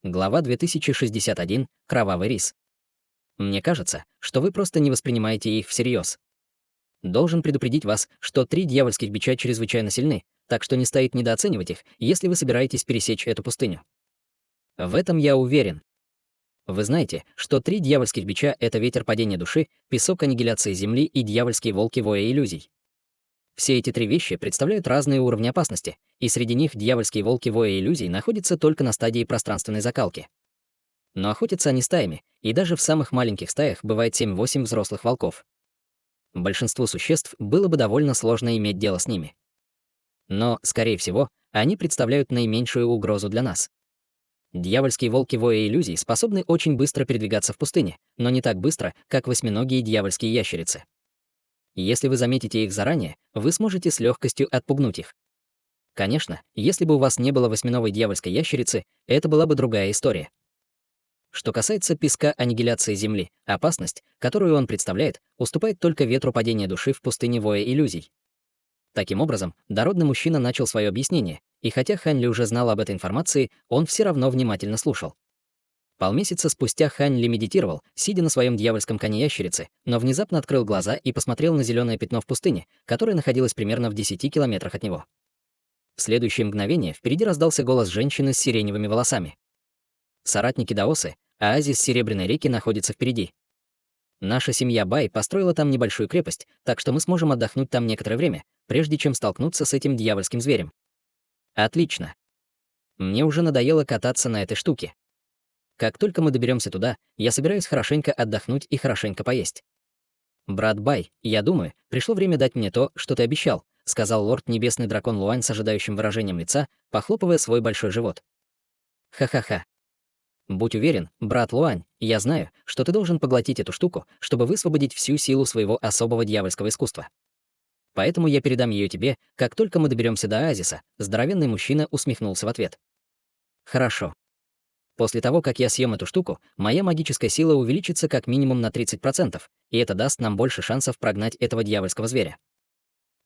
Глава 2061. Кровавый рис. Мне кажется, что вы просто не воспринимаете их всерьез. Должен предупредить вас, что 3 дьявольских бича чрезвычайно сильны, так что не стоит недооценивать их, если вы собираетесь пересечь эту пустыню. В этом я уверен. Вы знаете, что 3 дьявольских бича — это ветер падения души, песок аннигиляции земли и дьявольские волки воя иллюзий. Все эти 3 вещи представляют разные уровни опасности, и среди них дьявольские волки воя иллюзий находятся только на стадии пространственной закалки. Но охотятся они стаями, и даже в самых маленьких стаях бывает 7-8 взрослых волков. Большинству существ было бы довольно сложно иметь дело с ними. Но, скорее всего, они представляют наименьшую угрозу для нас. Дьявольские волки воя иллюзий способны очень быстро передвигаться в пустыне, но не так быстро, как восьминогие дьявольские ящерицы. Если вы заметите их заранее, вы сможете с легкостью отпугнуть их. Конечно, если бы у вас не было восьминовой дьявольской ящерицы, это была бы другая история. Что касается песка аннигиляции Земли, опасность, которую он представляет, уступает только ветру падения души в пустыне воя иллюзий. Таким образом, дородный мужчина начал свое объяснение, и хотя Хань Ли уже знал об этой информации, он все равно внимательно слушал. Полмесяца спустя Хань Ли медитировал, сидя на своем дьявольском коне ящерицы, но внезапно открыл глаза и посмотрел на зеленое пятно в пустыне, которое находилось примерно в 10 километрах от него. В следующее мгновение впереди раздался голос женщины с сиреневыми волосами. Соратники Даосы, оазис Серебряной реки находится впереди. Наша семья Бай построила там небольшую крепость, так что мы сможем отдохнуть там некоторое время, прежде чем столкнуться с этим дьявольским зверем. Отлично. Мне уже надоело кататься на этой штуке. Как только мы доберемся туда, я собираюсь хорошенько отдохнуть и хорошенько поесть. Брат Бай, я думаю, пришло время дать мне то, что ты обещал, сказал лорд Небесный Дракон Луань с ожидающим выражением лица, похлопывая свой большой живот. Ха-ха-ха. Будь уверен, брат Луань, я знаю, что ты должен поглотить эту штуку, чтобы высвободить всю силу своего особого дьявольского искусства. Поэтому я передам ее тебе, как только мы доберемся до оазиса. Здоровенный мужчина усмехнулся в ответ. Хорошо. После того, как я съем эту штуку, моя магическая сила увеличится как минимум на 30%, и это даст нам больше шансов прогнать этого дьявольского зверя.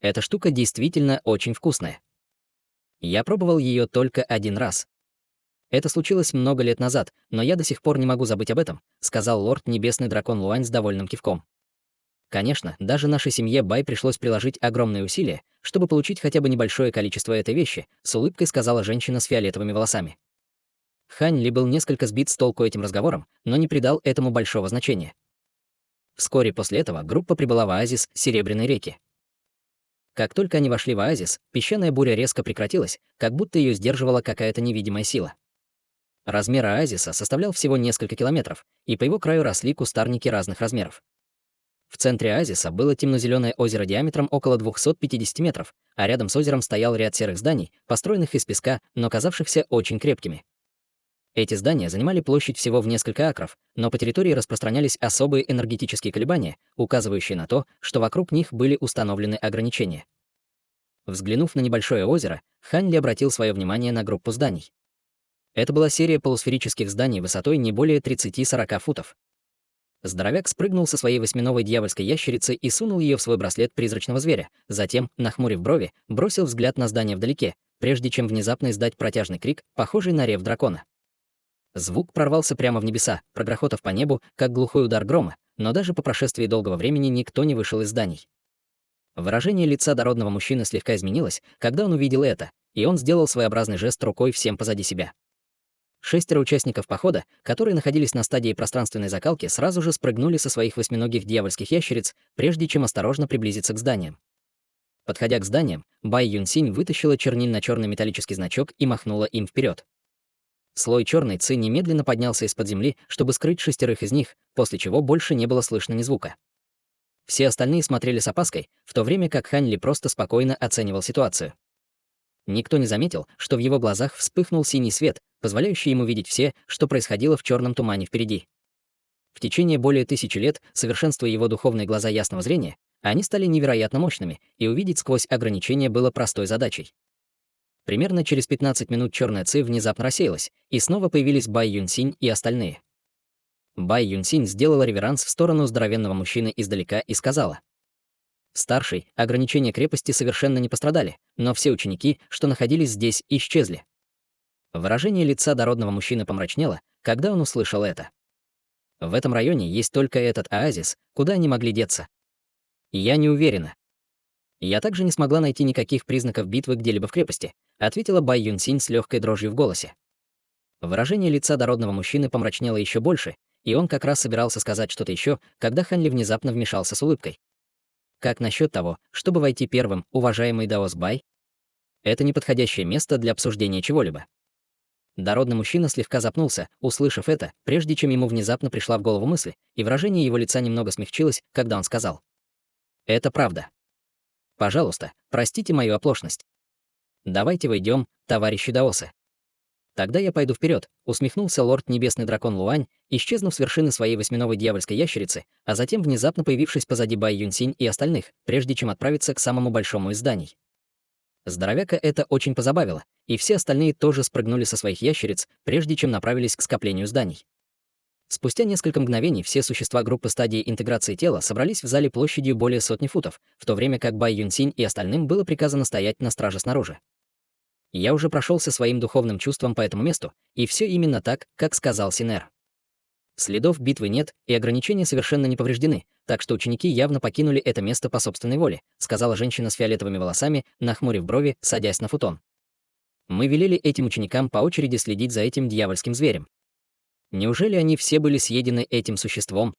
Эта штука действительно очень вкусная. Я пробовал ее только один раз. Это случилось много лет назад, но я до сих пор не могу забыть об этом, сказал лорд Небесный Дракон Луань с довольным кивком. Конечно, даже нашей семье Бай пришлось приложить огромные усилия, чтобы получить хотя бы небольшое количество этой вещи, с улыбкой сказала женщина с фиолетовыми волосами. Хань Ли был несколько сбит с толку этим разговором, но не придал этому большого значения. Вскоре после этого группа прибыла в оазис Серебряной реки. Как только они вошли в оазис, песчаная буря резко прекратилась, как будто ее сдерживала какая-то невидимая сила. Размер оазиса составлял всего несколько километров, и по его краю росли кустарники разных размеров. В центре оазиса было темно-зеленое озеро диаметром около 250 метров, а рядом с озером стоял ряд серых зданий, построенных из песка, но казавшихся очень крепкими. Эти здания занимали площадь всего в несколько акров, но по территории распространялись особые энергетические колебания, указывающие на то, что вокруг них были установлены ограничения. Взглянув на небольшое озеро, Хань Ли обратил свое внимание на группу зданий. Это была серия полусферических зданий высотой не более 30-40 футов. Здоровяк спрыгнул со своей восьминовой дьявольской ящерицы и сунул ее в свой браслет призрачного зверя, затем, нахмурив брови, бросил взгляд на здание вдалеке, прежде чем внезапно издать протяжный крик, похожий на рев дракона. Звук прорвался прямо в небеса, прогрохотав по небу, как глухой удар грома, но даже по прошествии долгого времени никто не вышел из зданий. Выражение лица дородного мужчины слегка изменилось, когда он увидел это, и он сделал своеобразный жест рукой всем позади себя. 6 участников похода, которые находились на стадии пространственной закалки, сразу же спрыгнули со своих восьминогих дьявольских ящериц, прежде чем осторожно приблизиться к зданиям. Подходя к зданиям, Бай Юнсинь вытащила чернильно-черный металлический значок и махнула им вперед. Слой черной ци немедленно поднялся из-под земли, чтобы скрыть 6 из них, после чего больше не было слышно ни звука. Все остальные смотрели с опаской, в то время как Хань Ли просто спокойно оценивал ситуацию. Никто не заметил, что в его глазах вспыхнул синий свет, позволяющий ему видеть все, что происходило в черном тумане впереди. В течение более 1000 лет, совершенствуя его духовные глаза ясного зрения, они стали невероятно мощными, и увидеть сквозь ограничения было простой задачей. Примерно через 15 минут черная ци внезапно рассеялась, и снова появились Бай Юнсинь и остальные. Бай Юнсинь сделала реверанс в сторону здоровенного мужчины издалека и сказала: «Старший, ограничения крепости совершенно не пострадали, но все ученики, что находились здесь, исчезли. Выражение лица дородного мужчины помрачнело, когда он услышал это. В этом районе есть только этот оазис, куда они могли деться. Я не уверена. Я также не смогла найти никаких признаков битвы где-либо в крепости, ответила Бай Юнсинь с легкой дрожью в голосе. Выражение лица дородного мужчины помрачнело еще больше, и он как раз собирался сказать что-то еще, когда Ханли внезапно вмешался с улыбкой. Как насчет того, чтобы войти первым, уважаемый Даос Бай? Это неподходящее место для обсуждения чего-либо. Дородный мужчина слегка запнулся, услышав это, прежде чем ему внезапно пришла в голову мысль, и выражение его лица немного смягчилось, когда он сказал: «Это правда. Пожалуйста, простите мою оплошность. Давайте войдем, товарищи даосы». «Тогда я пойду вперед», — усмехнулся лорд Небесный Дракон Луань, исчезнув с вершины своей восьминовой дьявольской ящерицы, а затем внезапно появившись позади Бай Юнсинь и остальных, прежде чем отправиться к самому большому из зданий. Здоровяка это очень позабавило, и все остальные тоже спрыгнули со своих ящериц, прежде чем направились к скоплению зданий. Спустя несколько мгновений все существа группы стадии интеграции тела собрались в зале площадью более сотни футов, в то время как Бай Юнсинь и остальным было приказано стоять на страже снаружи. Я уже прошелся своим духовным чувством по этому месту, и все именно так, как сказал Синер. Следов битвы нет, и ограничения совершенно не повреждены, так что ученики явно покинули это место по собственной воле, сказала женщина с фиолетовыми волосами, нахмурив брови, садясь на футон. Мы велели этим ученикам по очереди следить за этим дьявольским зверем. Неужели они все были съедены этим существом?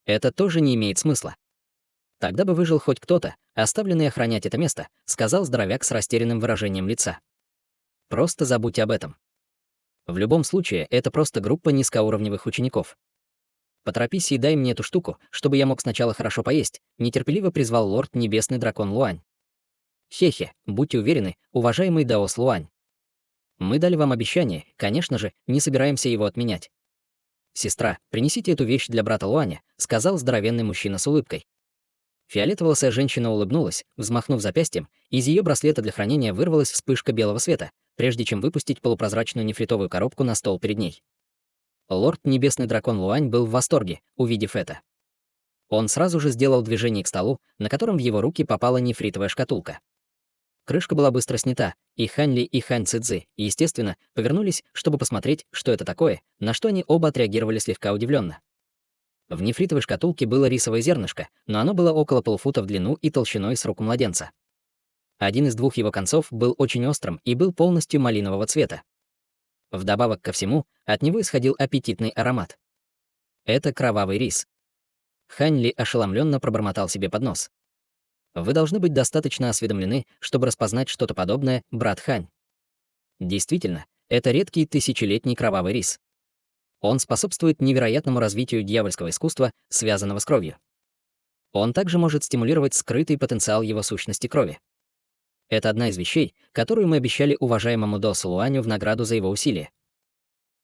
Это тоже не имеет смысла. Тогда бы выжил хоть кто-то, оставленный охранять это место, сказал здоровяк с растерянным выражением лица. Просто забудьте об этом. В любом случае, это просто группа низкоуровневых учеников. «Поторопись и дай мне эту штуку, чтобы я мог сначала хорошо поесть», нетерпеливо призвал лорд Небесный Дракон Луань. «Хе-хе, будьте уверены, уважаемый Даос Луань. Мы дали вам обещание, конечно же, не собираемся его отменять. Сестра, принесите эту вещь для брата Луаня», сказал здоровенный мужчина с улыбкой. Фиолетоволосая женщина улыбнулась, взмахнув запястьем, из ее браслета для хранения вырвалась вспышка белого света, прежде чем выпустить полупрозрачную нефритовую коробку на стол перед ней. Лорд Небесный Дракон Луань был в восторге, увидев это. Он сразу же сделал движение к столу, на котором в его руки попала нефритовая шкатулка. Крышка была быстро снята, и Хань Ли и Хань Цзы, естественно, повернулись, чтобы посмотреть, что это такое, на что они оба отреагировали слегка удивленно. В нефритовой шкатулке было рисовое зернышко, но оно было около полуфута в длину и толщиной с руку младенца. Один из двух его концов был очень острым и был полностью малинового цвета. Вдобавок ко всему, от него исходил аппетитный аромат. Это кровавый рис. Хань Ли ошеломленно пробормотал себе под нос. Вы должны быть достаточно осведомлены, чтобы распознать что-то подобное, брат Хань. Действительно, это редкий тысячелетний кровавый рис. Он способствует невероятному развитию дьявольского искусства, связанного с кровью. Он также может стимулировать скрытый потенциал его сущности крови. Это одна из вещей, которую мы обещали уважаемому Досу Луаню в награду за его усилия.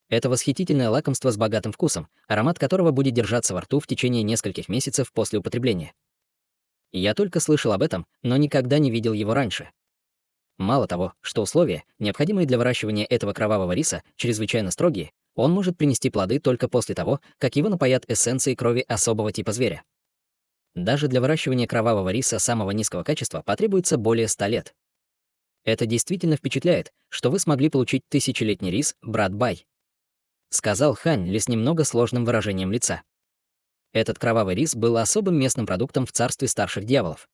Это восхитительное лакомство с богатым вкусом, аромат которого будет держаться во рту в течение нескольких месяцев после употребления. Я только слышал об этом, но никогда не видел его раньше. Мало того, что условия, необходимые для выращивания этого кровавого риса, чрезвычайно строгие, он может принести плоды только после того, как его напоят эссенцией крови особого типа зверя. Даже для выращивания кровавого риса самого низкого качества потребуется более 100 лет. Это действительно впечатляет, что вы смогли получить тысячелетний рис, брат Бай. Сказал Хань Ли с немного сложным выражением лица. Этот кровавый рис был особым местным продуктом в царстве старших дьяволов.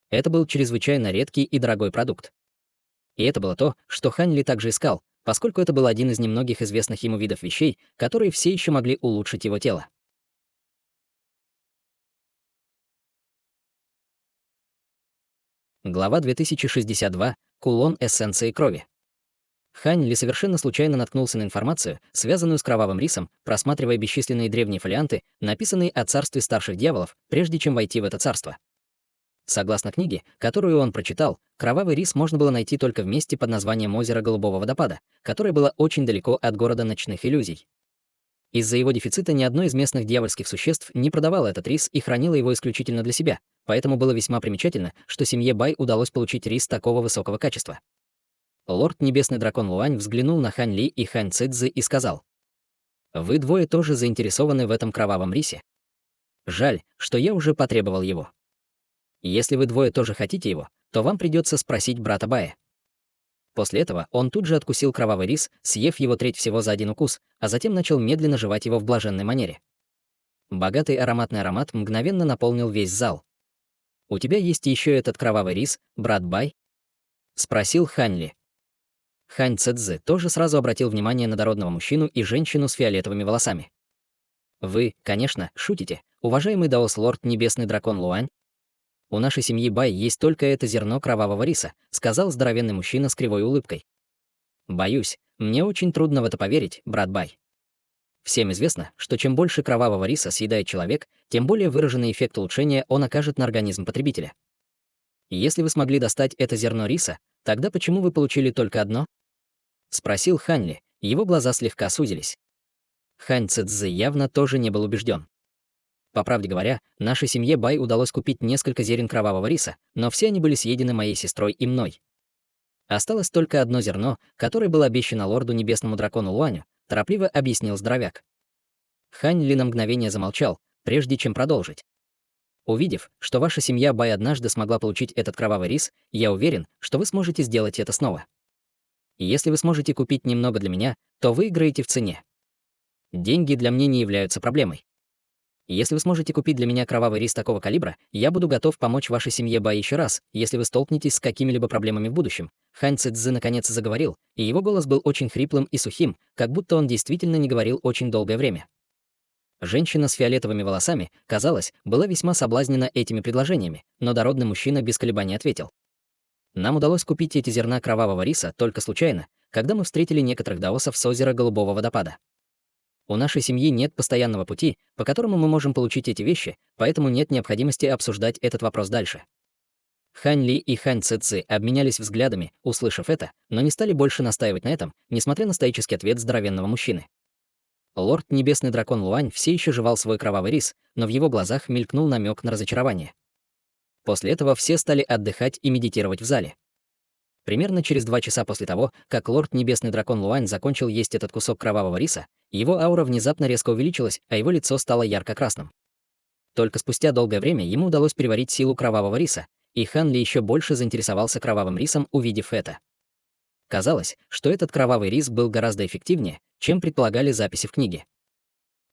Это был чрезвычайно редкий и дорогой продукт. И это было то, что Хань Ли также искал, поскольку это был один из немногих известных ему видов вещей, которые все еще могли улучшить его тело. Глава 2062. Кулон эссенции крови. Хань Ли совершенно случайно наткнулся на информацию, связанную с кровавым рисом, просматривая бесчисленные древние фолианты, написанные о царстве старших дьяволов, прежде чем войти в это царство. Согласно книге, которую он прочитал, кровавый рис можно было найти только в месте под названием озеро Голубого водопада, которое было очень далеко от города ночных иллюзий. Из-за его дефицита ни одно из местных дьявольских существ не продавало этот рис и хранило его исключительно для себя, поэтому было весьма примечательно, что семье Бай удалось получить рис такого высокого качества. Лорд Небесный Дракон Луань взглянул на Хань Ли и Хань Цзы и сказал: «Вы двое тоже заинтересованы в этом кровавом рисе. Жаль, что я уже потребовал его. Если вы двое тоже хотите его, то вам придется спросить брата Бая». После этого он тут же откусил кровавый рис, съев его треть всего за один укус, а затем начал медленно жевать его в блаженной манере. Богатый ароматный аромат мгновенно наполнил весь зал. «У тебя есть еще этот кровавый рис, брат Бай?» — спросил Хань Ли. Хань Цзы тоже сразу обратил внимание на дородного мужчину и женщину с фиолетовыми волосами. «Вы, конечно, шутите, уважаемый даос-лорд Небесный Дракон Луань? У нашей семьи Бай есть только это зерно кровавого риса», — сказал здоровенный мужчина с кривой улыбкой. «Боюсь, мне очень трудно в это поверить, брат Бай. Всем известно, что чем больше кровавого риса съедает человек, тем более выраженный эффект улучшения он окажет на организм потребителя. Если вы смогли достать это зерно риса, тогда почему вы получили только одно?» — спросил Хань Ли, его глаза слегка сузились. Хань Цзы явно тоже не был убежден. По правде говоря, нашей семье Бай удалось купить несколько зерен кровавого риса, но все они были съедены моей сестрой и мной. Осталось только одно зерно, которое было обещано лорду Небесному Дракону Луаню, торопливо объяснил здоровяк. Хань Ли на мгновение замолчал, прежде чем продолжить. Увидев, что ваша семья Бай однажды смогла получить этот кровавый рис, я уверен, что вы сможете сделать это снова. Если вы сможете купить немного для меня, то выиграете в цене. Деньги для меня не являются проблемой. Если вы сможете купить для меня кровавый рис такого калибра, я буду готов помочь вашей семье Бай еще раз, если вы столкнетесь с какими-либо проблемами в будущем. Хань Цзы наконец заговорил, и его голос был очень хриплым и сухим, как будто он действительно не говорил очень долгое время. Женщина с фиолетовыми волосами, казалось, была весьма соблазнена этими предложениями, но дородный мужчина без колебаний ответил. Нам удалось купить эти зерна кровавого риса только случайно, когда мы встретили некоторых даосов с озера Голубого водопада. У нашей семьи нет постоянного пути, по которому мы можем получить эти вещи, поэтому нет необходимости обсуждать этот вопрос дальше. Хань Ли и Хань Цзы обменялись взглядами, услышав это, но не стали больше настаивать на этом, несмотря на стоический ответ здоровенного мужчины. Лорд Небесный Дракон Луань все еще жевал свой кровавый рис, но в его глазах мелькнул намек на разочарование. После этого все стали отдыхать и медитировать в зале. Примерно через 2 часа после того, как лорд Небесный Дракон Луань закончил есть этот кусок кровавого риса, его аура внезапно резко увеличилась, а его лицо стало ярко-красным. Только спустя долгое время ему удалось переварить силу кровавого риса, и Хан Ли еще больше заинтересовался кровавым рисом, увидев это. Казалось, что этот кровавый рис был гораздо эффективнее, чем предполагали записи в книге.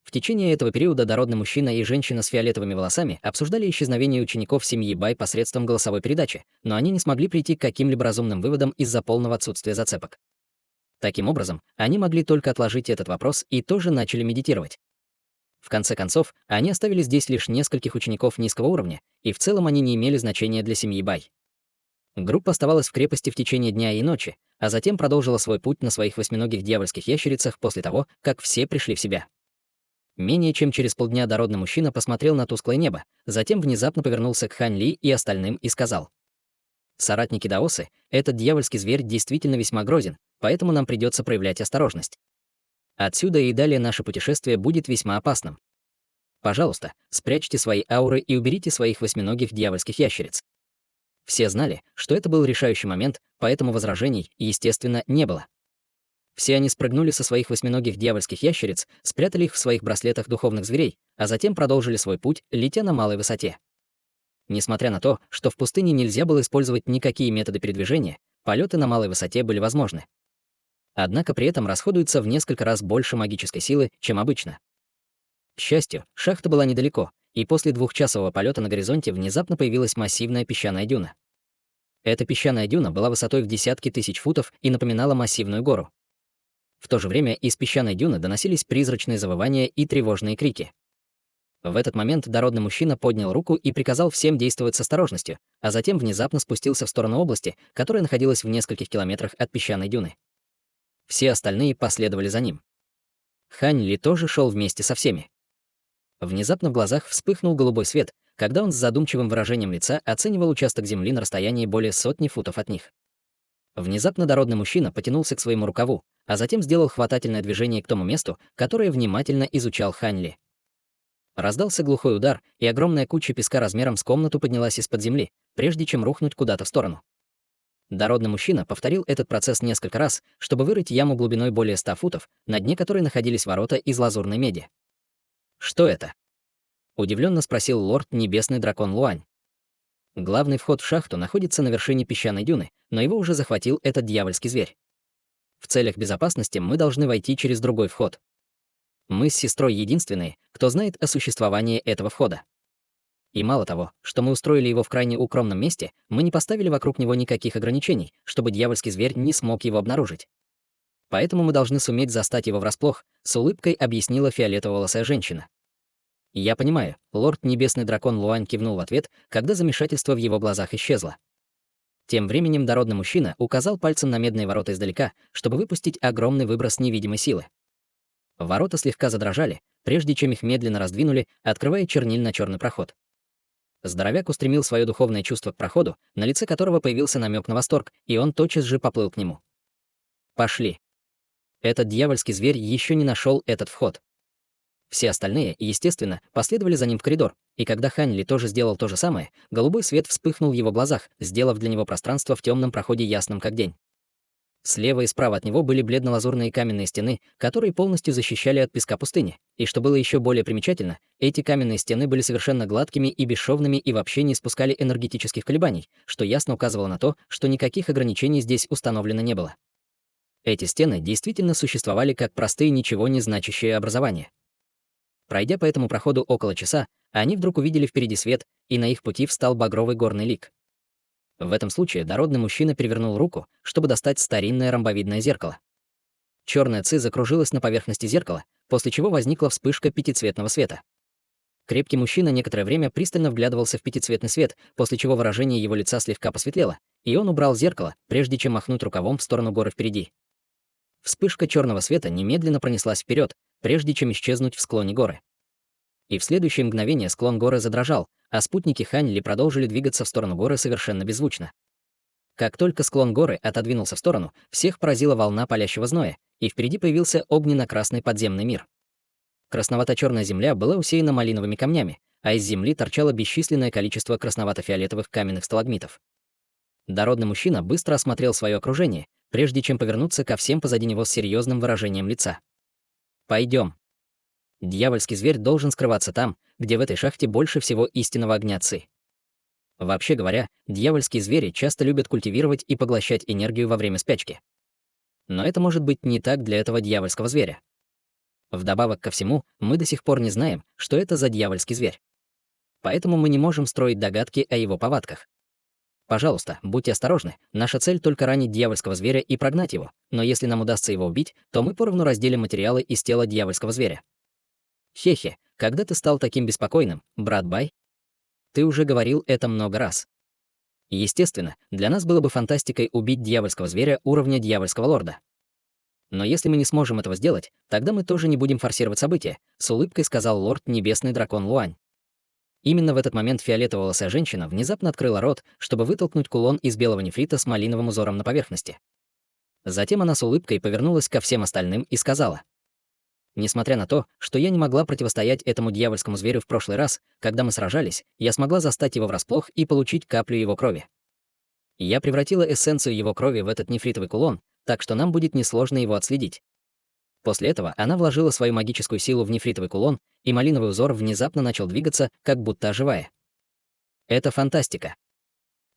В течение этого периода дородный мужчина и женщина с фиолетовыми волосами обсуждали исчезновение учеников семьи Бай посредством голосовой передачи, но они не смогли прийти к каким-либо разумным выводам из-за полного отсутствия зацепок. Таким образом, они могли только отложить этот вопрос и тоже начали медитировать. В конце концов, они оставили здесь лишь нескольких учеников низкого уровня, и в целом они не имели значения для семьи Бай. Группа оставалась в крепости в течение дня и ночи, а затем продолжила свой путь на своих восьминогих дьявольских ящерицах после того, как все пришли в себя. Менее чем через полдня дородный мужчина посмотрел на тусклое небо, затем внезапно повернулся к Хань Ли и остальным и сказал: «Соратники даосы, этот дьявольский зверь действительно весьма грозен, поэтому нам придется проявлять осторожность. Отсюда и далее наше путешествие будет весьма опасным. Пожалуйста, спрячьте свои ауры и уберите своих восьминогих дьявольских ящериц». Все знали, что это был решающий момент, поэтому возражений, естественно, не было. Все они спрыгнули со своих восьминогих дьявольских ящериц, спрятали их в своих браслетах духовных зверей, а затем продолжили свой путь, летя на малой высоте. Несмотря на то, что в пустыне нельзя было использовать никакие методы передвижения, полеты на малой высоте были возможны. Однако при этом расходуется в несколько раз больше магической силы, чем обычно. К счастью, шахта была недалеко, и после 2-часового полета на горизонте внезапно появилась массивная песчаная дюна. Эта песчаная дюна была высотой в десятки тысяч футов и напоминала массивную гору. В то же время из песчаной дюны доносились призрачные завывания и тревожные крики. В этот момент дородный мужчина поднял руку и приказал всем действовать с осторожностью, а затем внезапно спустился в сторону области, которая находилась в нескольких километрах от песчаной дюны. Все остальные последовали за ним. Хань Ли тоже шел вместе со всеми. Внезапно в глазах вспыхнул голубой свет, когда он с задумчивым выражением лица оценивал участок земли на расстоянии более 100 футов от них. Внезапно дородный мужчина потянулся к своему рукаву, а затем сделал хватательное движение к тому месту, которое внимательно изучал Хань Ли. Раздался глухой удар, и огромная куча песка размером с комнату поднялась из-под земли, прежде чем рухнуть куда-то в сторону. Дородный мужчина повторил этот процесс несколько раз, чтобы вырыть яму глубиной более 100 футов, на дне которой находились ворота из лазурной меди. «Что это?» — удивленно спросил лорд Небесный Дракон Луань. Главный вход в шахту находится на вершине песчаной дюны, но его уже захватил этот дьявольский зверь. В целях безопасности мы должны войти через другой вход. Мы с сестрой единственные, кто знает о существовании этого входа. И мало того, что мы устроили его в крайне укромном месте, мы не поставили вокруг него никаких ограничений, чтобы дьявольский зверь не смог его обнаружить. Поэтому мы должны суметь застать его врасплох, с улыбкой объяснила фиолетово-волосая женщина. Я понимаю, лорд Небесный Дракон Луань кивнул в ответ, когда замешательство в его глазах исчезло. Тем временем дородный мужчина указал пальцем на медные ворота издалека, чтобы выпустить огромный выброс невидимой силы. Ворота слегка задрожали, прежде чем их медленно раздвинули, открывая чернильно-черный проход. Здоровяк устремил свое духовное чувство к проходу, на лице которого появился намек на восторг, и он тотчас же поплыл к нему. Пошли. Этот дьявольский зверь еще не нашел этот вход. Все остальные, естественно, последовали за ним в коридор, и когда Хань Ли тоже сделал то же самое, голубой свет вспыхнул в его глазах, сделав для него пространство в темном проходе ясным как день. Слева и справа от него были бледно-лазурные каменные стены, которые полностью защищали от песка пустыни. И что было еще более примечательно, эти каменные стены были совершенно гладкими и бесшовными и вообще не испускали энергетических колебаний, что ясно указывало на то, что никаких ограничений здесь установлено не было. Эти стены действительно существовали как простые ничего не значащие образования. Пройдя по этому проходу около часа, они вдруг увидели впереди свет, и на их пути встал багровый горный лик. В этом случае дородный мужчина перевернул руку, чтобы достать старинное ромбовидное зеркало. Черная ци закружилась на поверхности зеркала, после чего возникла вспышка пятицветного света. Крепкий мужчина некоторое время пристально вглядывался в пятицветный свет, после чего выражение его лица слегка посветлело, и он убрал зеркало, прежде чем махнуть рукавом в сторону горы впереди. Вспышка черного света немедленно пронеслась вперед, прежде чем исчезнуть в склоне горы. И в следующее мгновение склон горы задрожал, а спутники Хань Ли продолжили двигаться в сторону горы совершенно беззвучно. Как только склон горы отодвинулся в сторону, всех поразила волна палящего зноя, и впереди появился огненно-красный подземный мир. Красновато-черная земля была усеяна малиновыми камнями, а из земли торчало бесчисленное количество красновато-фиолетовых каменных сталагмитов. Дородный мужчина быстро осмотрел свое окружение, прежде чем повернуться ко всем позади него с серьезным выражением лица. «Пойдем. Дьявольский зверь должен скрываться там, где в этой шахте больше всего истинного огня ци». Вообще говоря, дьявольские звери часто любят культивировать и поглощать энергию во время спячки. Но это может быть не так для этого дьявольского зверя. Вдобавок ко всему, мы до сих пор не знаем, что это за дьявольский зверь. Поэтому мы не можем строить догадки о его повадках. Пожалуйста, будьте осторожны, наша цель только ранить дьявольского зверя и прогнать его, но если нам удастся его убить, то мы поровну разделим материалы из тела дьявольского зверя. Хе-хе, когда ты стал таким беспокойным, брат Бай? Ты уже говорил это много раз. Естественно, для нас было бы фантастикой убить дьявольского зверя уровня дьявольского лорда. Но если мы не сможем этого сделать, тогда мы тоже не будем форсировать события, с улыбкой сказал лорд Небесный Дракон Луань. Именно в этот момент фиолетово-волосая женщина внезапно открыла рот, чтобы вытолкнуть кулон из белого нефрита с малиновым узором на поверхности. Затем она с улыбкой повернулась ко всем остальным и сказала: «Несмотря на то, что я не могла противостоять этому дьявольскому зверю в прошлый раз, когда мы сражались, я смогла застать его врасплох и получить каплю его крови. Я превратила эссенцию его крови в этот нефритовый кулон, так что нам будет несложно его отследить». После этого она вложила свою магическую силу в нефритовый кулон, и малиновый узор внезапно начал двигаться, как будто оживая. Это фантастика.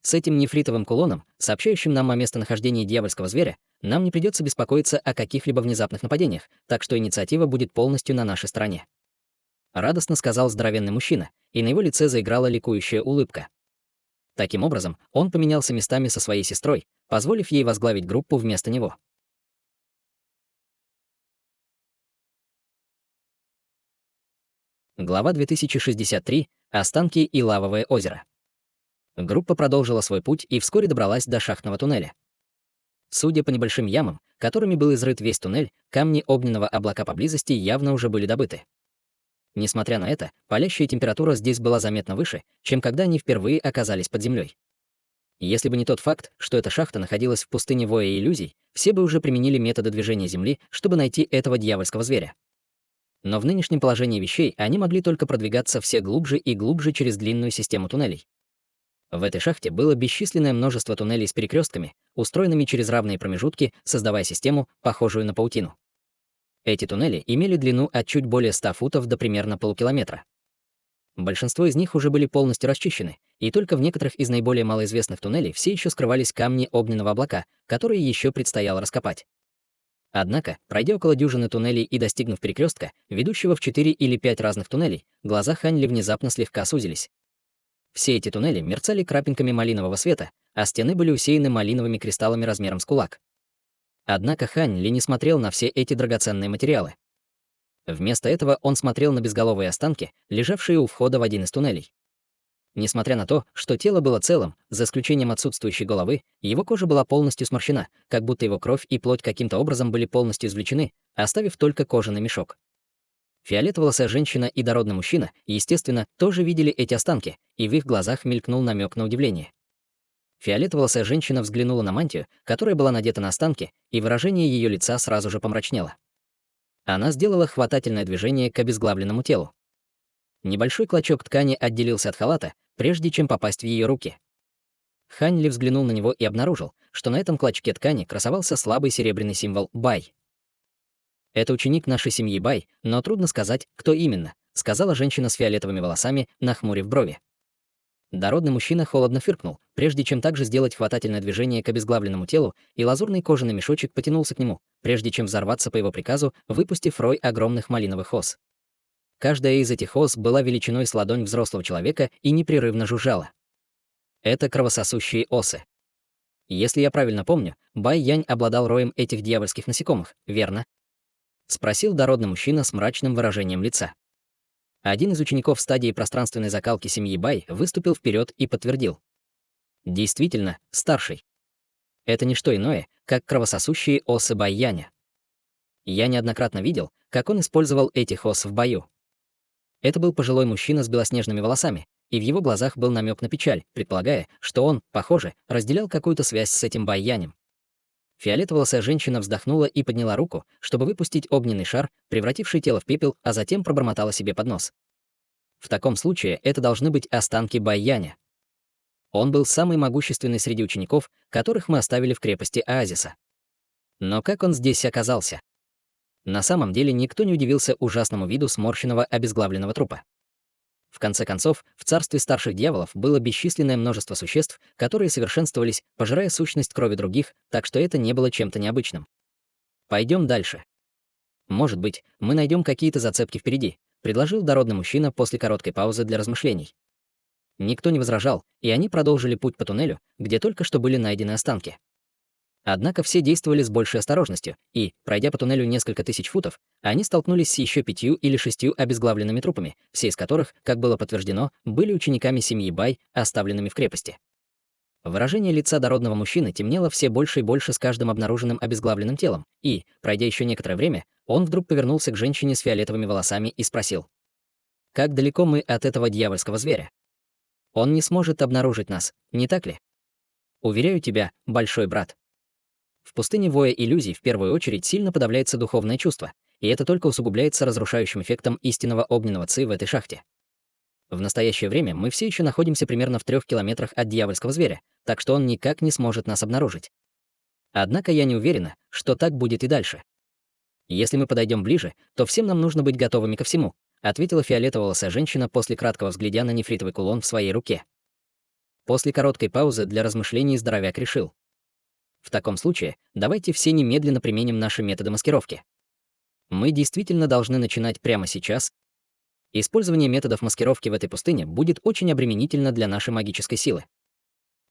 С этим нефритовым кулоном, сообщающим нам о местонахождении дьявольского зверя, нам не придется беспокоиться о каких-либо внезапных нападениях, так что инициатива будет полностью на нашей стороне. Радостно сказал здоровенный мужчина, и на его лице заиграла ликующая улыбка. Таким образом, он поменялся местами со своей сестрой, позволив ей возглавить группу вместо него. Глава 2063. Останки и лавовое озеро. Группа продолжила свой путь и вскоре добралась до шахтного туннеля. Судя по небольшим ямам, которыми был изрыт весь туннель, камни огненного облака поблизости явно уже были добыты. Несмотря на это, палящая температура здесь была заметно выше, чем когда они впервые оказались под землей. Если бы не тот факт, что эта шахта находилась в пустыне воя и иллюзий, все бы уже применили методы движения Земли, чтобы найти этого дьявольского зверя. Но в нынешнем положении вещей они могли только продвигаться все глубже и глубже через длинную систему туннелей. В этой шахте было бесчисленное множество туннелей с перекрестками, устроенными через равные промежутки, создавая систему, похожую на паутину. Эти туннели имели длину от чуть более 100 футов до примерно полукилометра. Большинство из них уже были полностью расчищены, и только в некоторых из наиболее малоизвестных туннелей все еще скрывались камни огненного облака, которые еще предстояло раскопать. Однако, пройдя около дюжины туннелей и достигнув перекрестка, ведущего в 4 или 5 разных туннелей, глаза Хань Ли внезапно слегка сузились. Все эти туннели мерцали крапинками малинового света, а стены были усеяны малиновыми кристаллами размером с кулак. Однако Хань Ли не смотрел на все эти драгоценные материалы. Вместо этого он смотрел на безголовые останки, лежавшие у входа в один из туннелей. Несмотря на то, что тело было целым, за исключением отсутствующей головы, его кожа была полностью сморщена, как будто его кровь и плоть каким-то образом были полностью извлечены, оставив только кожаный мешок. Фиолетоволосая женщина и дородный мужчина, естественно, тоже видели эти останки, и в их глазах мелькнул намек на удивление. Фиолетоволосая женщина взглянула на мантию, которая была надета на останки, и выражение ее лица сразу же помрачнело. Она сделала хватательное движение к обезглавленному телу. Небольшой клочок ткани отделился от халата, прежде чем попасть в ее руки. Хань Ли взглянул на него и обнаружил, что на этом клочке ткани красовался слабый серебряный символ «Бай». «Это ученик нашей семьи Бай, но трудно сказать, кто именно», сказала женщина с фиолетовыми волосами, нахмурив брови. Дородный мужчина холодно фыркнул, прежде чем также сделать хватательное движение к обезглавленному телу, и лазурный кожаный мешочек потянулся к нему, прежде чем взорваться по его приказу, выпустив рой огромных малиновых ос. Каждая из этих ос была величиной с ладонь взрослого человека и непрерывно жужжала. Это кровососущие осы. Если я правильно помню, Бай Янь обладал роем этих дьявольских насекомых, верно? Спросил дородный мужчина с мрачным выражением лица. Один из учеников стадии пространственной закалки семьи Бай выступил вперед и подтвердил. Действительно, старший. Это не что иное, как кровососущие осы Бай Яня. Я неоднократно видел, как он использовал этих ос в бою. Это был пожилой мужчина с белоснежными волосами, и в его глазах был намек на печаль, предполагая, что он, похоже, разделял какую-то связь с этим Бай Янем. Фиолетоволосая женщина вздохнула и подняла руку, чтобы выпустить огненный шар, превративший тело в пепел, а затем пробормотала себе под нос. В таком случае это должны быть останки Бай Яня. Он был самый могущественный среди учеников, которых мы оставили в крепости Оазиса. Но как он здесь оказался? На самом деле никто не удивился ужасному виду сморщенного обезглавленного трупа. В конце концов, в царстве старших дьяволов было бесчисленное множество существ, которые совершенствовались, пожирая сущность крови других, так что это не было чем-то необычным. Пойдем дальше. Может быть, мы найдем какие-то зацепки впереди, предложил дородный мужчина после короткой паузы для размышлений. Никто не возражал, и они продолжили путь по туннелю, где только что были найдены останки. Однако все действовали с большей осторожностью, и, пройдя по туннелю несколько тысяч футов, они столкнулись с еще 5 или 6 обезглавленными трупами, все из которых, как было подтверждено, были учениками семьи Бай, оставленными в крепости. Выражение лица дородного мужчины темнело все больше и больше с каждым обнаруженным обезглавленным телом, и, пройдя еще некоторое время, он вдруг повернулся к женщине с фиолетовыми волосами и спросил: «Как далеко мы от этого дьявольского зверя? Он не сможет обнаружить нас, не так ли? Уверяю тебя, большой брат». В пустыне воя иллюзий в первую очередь сильно подавляется духовное чувство, и это только усугубляется разрушающим эффектом истинного огненного ци в этой шахте. В настоящее время мы все еще находимся примерно в 3 километрах от дьявольского зверя, так что он никак не сможет нас обнаружить. Однако я не уверена, что так будет и дальше. Если мы подойдем ближе, то всем нам нужно быть готовыми ко всему, ответила фиолетоволосая женщина после краткого взгляда на нефритовый кулон в своей руке. После короткой паузы для размышлений здоровяк решил: в таком случае, давайте все немедленно применим наши методы маскировки. Мы действительно должны начинать прямо сейчас. Использование методов маскировки в этой пустыне будет очень обременительно для нашей магической силы.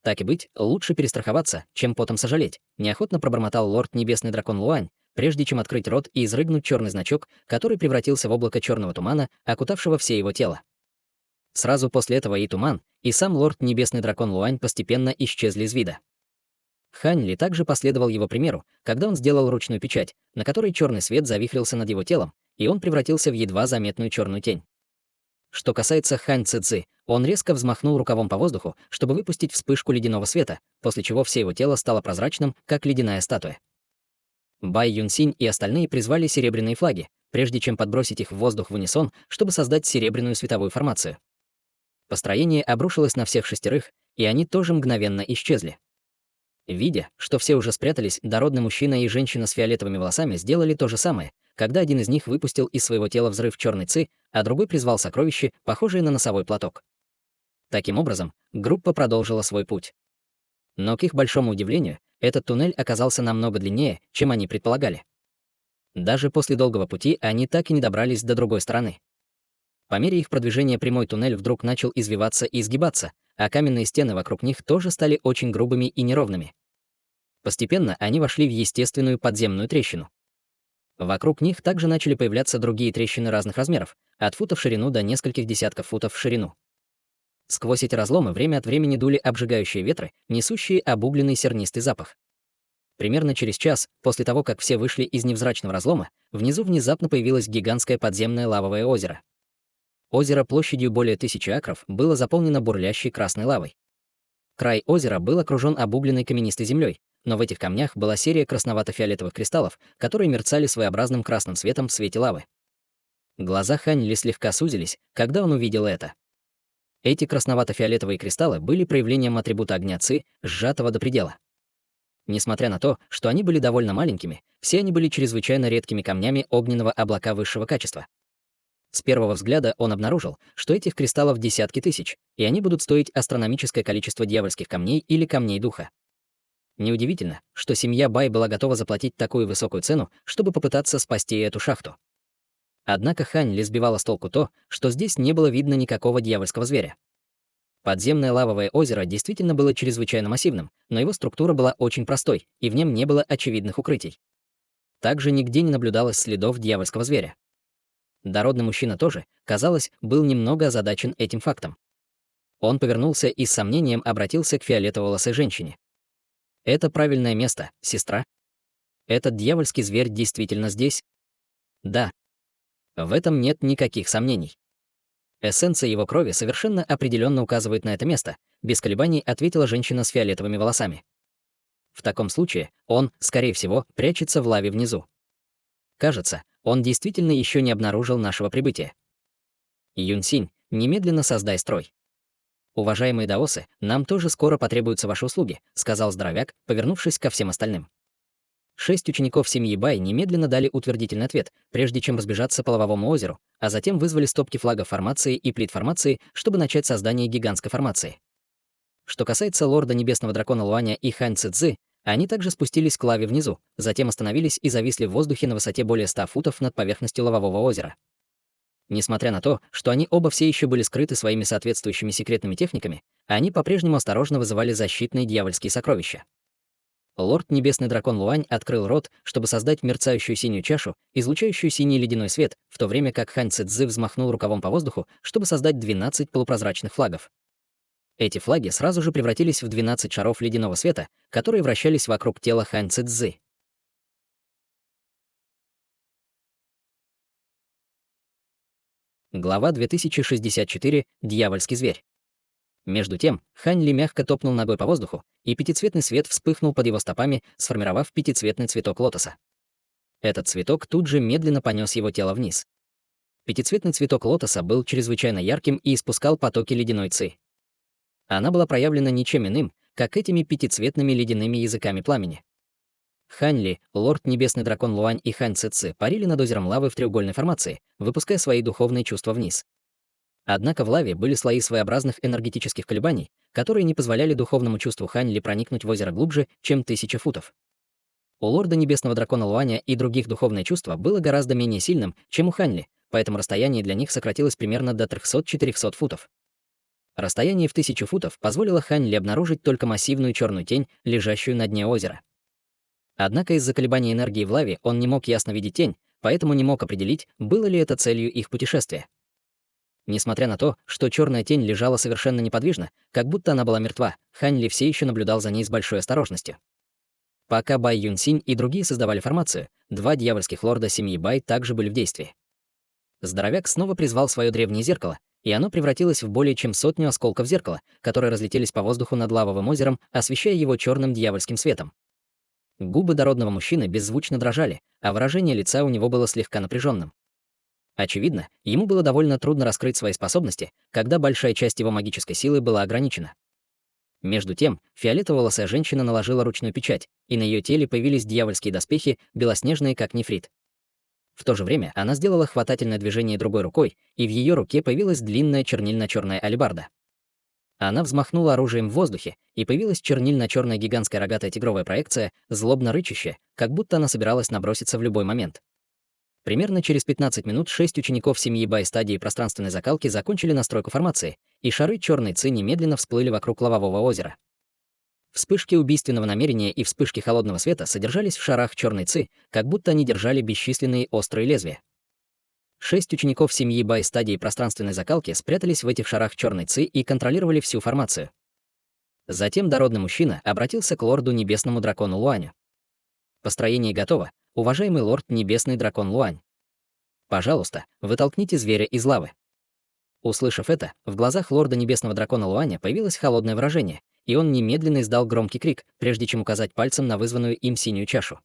Так и быть, лучше перестраховаться, чем потом сожалеть, неохотно пробормотал лорд Небесный Дракон Луань, прежде чем открыть рот и изрыгнуть черный значок, который превратился в облако черного тумана, окутавшего все его тело. Сразу после этого и туман, и сам лорд Небесный Дракон Луань постепенно исчезли из вида. Хань Ли также последовал его примеру, когда он сделал ручную печать, на которой черный свет завихрился над его телом, и он превратился в едва заметную черную тень. Что касается Хань Цзы, он резко взмахнул рукавом по воздуху, чтобы выпустить вспышку ледяного света, после чего все его тело стало прозрачным, как ледяная статуя. Бай Юнсинь и остальные призвали серебряные флаги, прежде чем подбросить их в воздух в унисон, чтобы создать серебряную световую формацию. Построение обрушилось на всех 6, и они тоже мгновенно исчезли. Видя, что все уже спрятались, дородный мужчина и женщина с фиолетовыми волосами сделали то же самое, когда один из них выпустил из своего тела взрыв черной ци, а другой призвал сокровище, похожее на носовой платок. Таким образом, группа продолжила свой путь. Но, к их большому удивлению, этот туннель оказался намного длиннее, чем они предполагали. Даже после долгого пути они так и не добрались до другой стороны. По мере их продвижения прямой туннель вдруг начал извиваться и изгибаться, а каменные стены вокруг них тоже стали очень грубыми и неровными. Постепенно они вошли в естественную подземную трещину. Вокруг них также начали появляться другие трещины разных размеров, от футов в ширину до нескольких десятков футов в ширину. Сквозь эти разломы время от времени дули обжигающие ветры, несущие обугленный сернистый запах. Примерно через час, после того, как все вышли из невзрачного разлома, внизу внезапно появилось гигантское подземное лавовое озеро. Озеро площадью более 1000 акров было заполнено бурлящей красной лавой. Край озера был окружен обугленной каменистой землей, но в этих камнях была серия красновато-фиолетовых кристаллов, которые мерцали своеобразным красным светом в свете лавы. Глаза Хань Ли слегка сузились, когда он увидел это. Эти красновато-фиолетовые кристаллы были проявлением атрибута огня Ци, сжатого до предела. Несмотря на то, что они были довольно маленькими, все они были чрезвычайно редкими камнями огненного облака высшего качества. С первого взгляда он обнаружил, что этих кристаллов десятки тысяч, и они будут стоить астрономическое количество дьявольских камней или камней духа. Неудивительно, что семья Бай была готова заплатить такую высокую цену, чтобы попытаться спасти эту шахту. Однако Хань Ли сбивала с толку то, что здесь не было видно никакого дьявольского зверя. Подземное лавовое озеро действительно было чрезвычайно массивным, но его структура была очень простой, и в нем не было очевидных укрытий. Также нигде не наблюдалось следов дьявольского зверя. Дородный мужчина тоже, казалось, был немного озадачен этим фактом. Он повернулся и с сомнением обратился к фиолетово-волосой женщине. «Это правильное место, сестра? Этот дьявольский зверь действительно здесь?» «Да. В этом нет никаких сомнений. Эссенция его крови совершенно определенно указывает на это место», без колебаний ответила женщина с фиолетовыми волосами. «В таком случае он, скорее всего, прячется в лаве внизу. Кажется, он действительно еще не обнаружил нашего прибытия. Юньсинь, немедленно создай строй. Уважаемые даосы, нам тоже скоро потребуются ваши услуги», сказал здоровяк, повернувшись ко всем остальным. 6 учеников семьи Бай немедленно дали утвердительный ответ, прежде чем разбежаться по лавовому озеру, а затем вызвали стопки флагов формации и плит формации, чтобы начать создание гигантской формации. Что касается лорда Небесного Дракона Луаня и Хань Цзы, они также спустились к лаве внизу, затем остановились и зависли в воздухе на высоте более 100 футов над поверхностью лавового озера. Несмотря на то, что они оба все еще были скрыты своими соответствующими секретными техниками, они по-прежнему осторожно вызывали защитные дьявольские сокровища. Лорд Небесный Дракон Луань открыл рот, чтобы создать мерцающую синюю чашу, излучающую синий ледяной свет, в то время как Хань Цзы взмахнул рукавом по воздуху, чтобы создать 12 полупрозрачных флагов. Эти флаги сразу же превратились в 12 шаров ледяного света, которые вращались вокруг тела Хань Цзы. Глава 2064. Дьявольский зверь. Между тем, Хань Ли мягко топнул ногой по воздуху, и пятицветный свет вспыхнул под его стопами, сформировав пятицветный цветок лотоса. Этот цветок тут же медленно понес его тело вниз. Пятицветный цветок лотоса был чрезвычайно ярким и испускал потоки ледяной ци. Она была проявлена ничем иным, как этими пятицветными ледяными языками пламени. Хань Ли, лорд Небесный Дракон Луань и Хань Цзы парили над озером лавы в треугольной формации, выпуская свои духовные чувства вниз. Однако в лаве были слои своеобразных энергетических колебаний, которые не позволяли духовному чувству Хань Ли проникнуть в озеро глубже, чем 1000 футов. У лорда Небесного Дракона Луаня и других духовное чувство было гораздо менее сильным, чем у Хань Ли, поэтому расстояние для них сократилось примерно до 300-400 футов. Расстояние в 1000 футов позволило Хань Ли обнаружить только массивную черную тень, лежащую на дне озера. Однако из-за колебаний энергии в лаве он не мог ясно видеть тень, поэтому не мог определить, было ли это целью их путешествия. Несмотря на то, что черная тень лежала совершенно неподвижно, как будто она была мертва, Хань Ли все еще наблюдал за ней с большой осторожностью. Пока Бай Юньсинь и другие создавали формацию, 2 дьявольских лорда семьи Бай также были в действии. Здоровяк снова призвал свое древнее зеркало, и оно превратилось в более чем 100 осколков зеркала, которые разлетелись по воздуху над лавовым озером, освещая его черным дьявольским светом. Губы дородного мужчины беззвучно дрожали, а выражение лица у него было слегка напряженным. Очевидно, ему было довольно трудно раскрыть свои способности, когда большая часть его магической силы была ограничена. Между тем, фиолетово-волосая женщина наложила ручную печать, и на ее теле появились дьявольские доспехи, белоснежные как нефрит. В то же время она сделала хватательное движение другой рукой, и в ее руке появилась длинная чернильно-черная алебарда. Она взмахнула оружием в воздухе, и появилась чернильно-черная гигантская рогатая тигровая проекция, злобно рычащая, как будто она собиралась наброситься в любой момент. Примерно через 15 минут 6 учеников семьи Бай стадии пространственной закалки закончили настройку формации, и шары черной ци немедленно всплыли вокруг лавового озера. Вспышки убийственного намерения и вспышки холодного света содержались в шарах черной ци, как будто они держали бесчисленные острые лезвия. 6 учеников семьи Бай стадии пространственной закалки спрятались в этих шарах черной ци и контролировали всю формацию. Затем дородный мужчина обратился к лорду Небесному дракону Луаню. «Построение готово, уважаемый лорд Небесный дракон Луань. Пожалуйста, вытолкните зверя из лавы». Услышав это, в глазах лорда Небесного дракона Луаня появилось холодное выражение, и он немедленно издал громкий крик, прежде чем указать пальцем на вызванную им синюю чашу.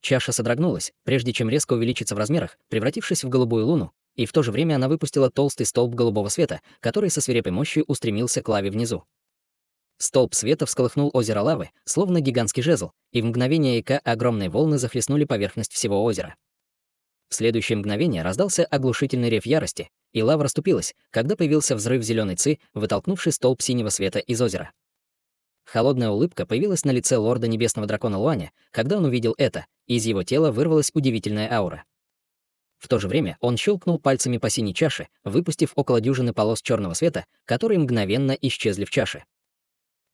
Чаша содрогнулась, прежде чем резко увеличиться в размерах, превратившись в голубую луну, и в то же время она выпустила толстый столб голубого света, который со свирепой мощью устремился к лаве внизу. Столб света всколыхнул озеро лавы, словно гигантский жезл, и в мгновение эка огромные волны захлестнули поверхность всего озера. В следующее мгновение раздался оглушительный рев ярости, и лава расступилась, когда появился взрыв зеленой ци, вытолкнувший столб синего света из озера. Холодная улыбка появилась на лице лорда Небесного дракона Луаня, когда он увидел это, и из его тела вырвалась удивительная аура. В то же время он щелкнул пальцами по синей чаше, выпустив около дюжины полос черного света, которые мгновенно исчезли в чаше.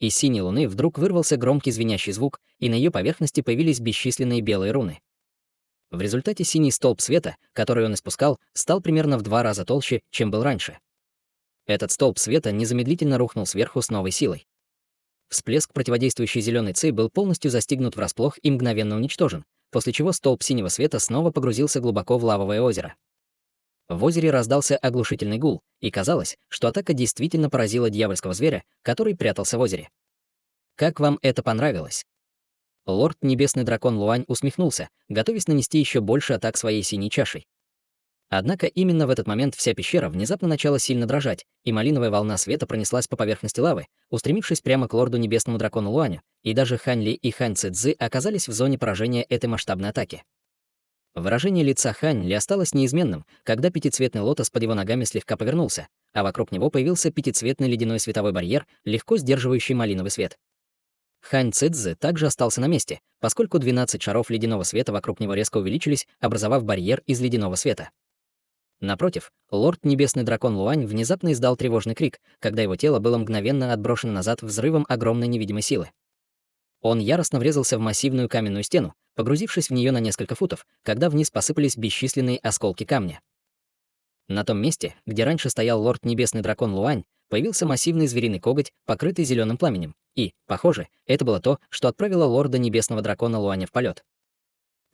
Из синей луны вдруг вырвался громкий звенящий звук, и на ее поверхности появились бесчисленные белые руны. В результате синий столб света, который он испускал, стал примерно в 2 раза толще, чем был раньше. Этот столб света незамедлительно рухнул сверху с новой силой. Всплеск противодействующей зеленой ци был полностью застигнут врасплох и мгновенно уничтожен, после чего столб синего света снова погрузился глубоко в лавовое озеро. В озере раздался оглушительный гул, и казалось, что атака действительно поразила дьявольского зверя, который прятался в озере. Как вам это понравилось? Лорд Небесный дракон Луань усмехнулся, готовясь нанести еще больше атак своей синей чашей. Однако именно в этот момент вся пещера внезапно начала сильно дрожать, и малиновая волна света пронеслась по поверхности лавы, устремившись прямо к лорду Небесному дракону Луаню, и даже Хань Ли и Хань Цзы оказались в зоне поражения этой масштабной атаки. Выражение лица Хань Ли осталось неизменным, когда пятицветный лотос под его ногами слегка повернулся, а вокруг него появился пятицветный ледяной световой барьер, легко сдерживающий малиновый свет. Хань Цзы также остался на месте, поскольку 12 шаров ледяного света вокруг него резко увеличились, образовав барьер из ледяного света. Напротив, лорд Небесный дракон Луань внезапно издал тревожный крик, когда его тело было мгновенно отброшено назад взрывом огромной невидимой силы. Он яростно врезался в массивную каменную стену, погрузившись в нее на несколько футов, когда вниз посыпались бесчисленные осколки камня. На том месте, где раньше стоял лорд Небесный дракон Луань, появился массивный звериный коготь, покрытый зеленым пламенем, и, похоже, это было то, что отправило лорда Небесного дракона Луаня в полет.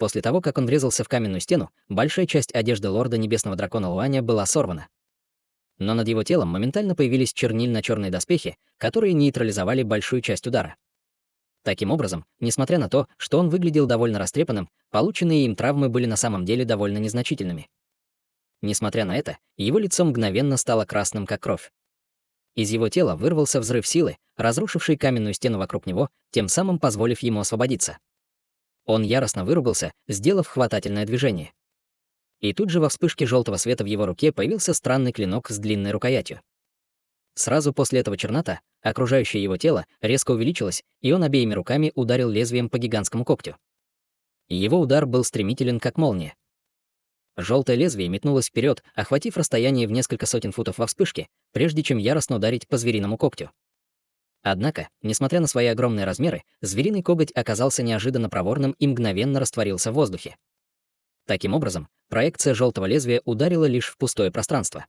После того, как он врезался в каменную стену, большая часть одежды лорда Небесного дракона Луаня была сорвана. Но над его телом моментально появились чернильно-черные доспехи, которые нейтрализовали большую часть удара. Таким образом, несмотря на то, что он выглядел довольно растрепанным, полученные им травмы были на самом деле довольно незначительными. Несмотря на это, его лицо мгновенно стало красным, как кровь. Из его тела вырвался взрыв силы, разрушивший каменную стену вокруг него, тем самым позволив ему освободиться. Он яростно выругался, сделав хватательное движение. И тут же во вспышке желтого света в его руке появился странный клинок с длинной рукоятью. Сразу после этого чернота, окружающее его тело, резко увеличилось, и он обеими руками ударил лезвием по гигантскому когтю. Его удар был стремителен, как молния. Желтое лезвие метнулось вперед, охватив расстояние в несколько сотен футов во вспышке, прежде чем яростно ударить по звериному когтю. Однако, несмотря на свои огромные размеры, звериный коготь оказался неожиданно проворным и мгновенно растворился в воздухе. Таким образом, проекция желтого лезвия ударила лишь в пустое пространство.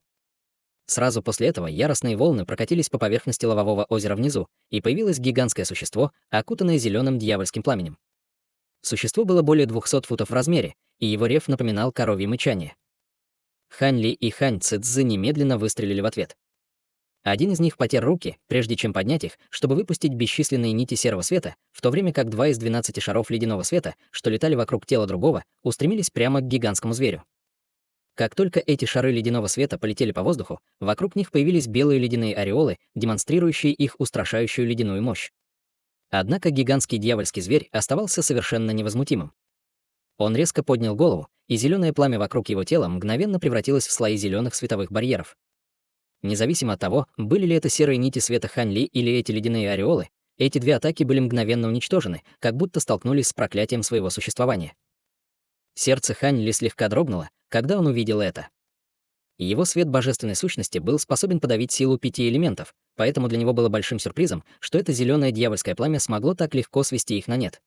Сразу после этого яростные волны прокатились по поверхности лавового озера внизу, и появилось гигантское существо, окутанное зеленым дьявольским пламенем. Существо было более 200 футов в размере, и его рев напоминал коровье мычание. Хань Ли и Хань Цзы немедленно выстрелили в ответ. Один из них потер руки, прежде чем поднять их, чтобы выпустить бесчисленные нити серого света, в то время как 2 из 12 шаров ледяного света, что летали вокруг тела другого, устремились прямо к гигантскому зверю. Как только эти шары ледяного света полетели по воздуху, вокруг них появились белые ледяные ореолы, демонстрирующие их устрашающую ледяную мощь. Однако гигантский дьявольский зверь оставался совершенно невозмутимым. Он резко поднял голову, и зеленое пламя вокруг его тела мгновенно превратилось в слои зеленых световых барьеров. Независимо от того, были ли это серые нити света Хань Ли или эти ледяные ореолы, эти две атаки были мгновенно уничтожены, как будто столкнулись с проклятием своего существования. Сердце Хань Ли слегка дрогнуло, когда он увидел это. Его свет божественной сущности был способен подавить силу 5 элементов, поэтому для него было большим сюрпризом, что это зеленое дьявольское пламя смогло так легко свести их на нет.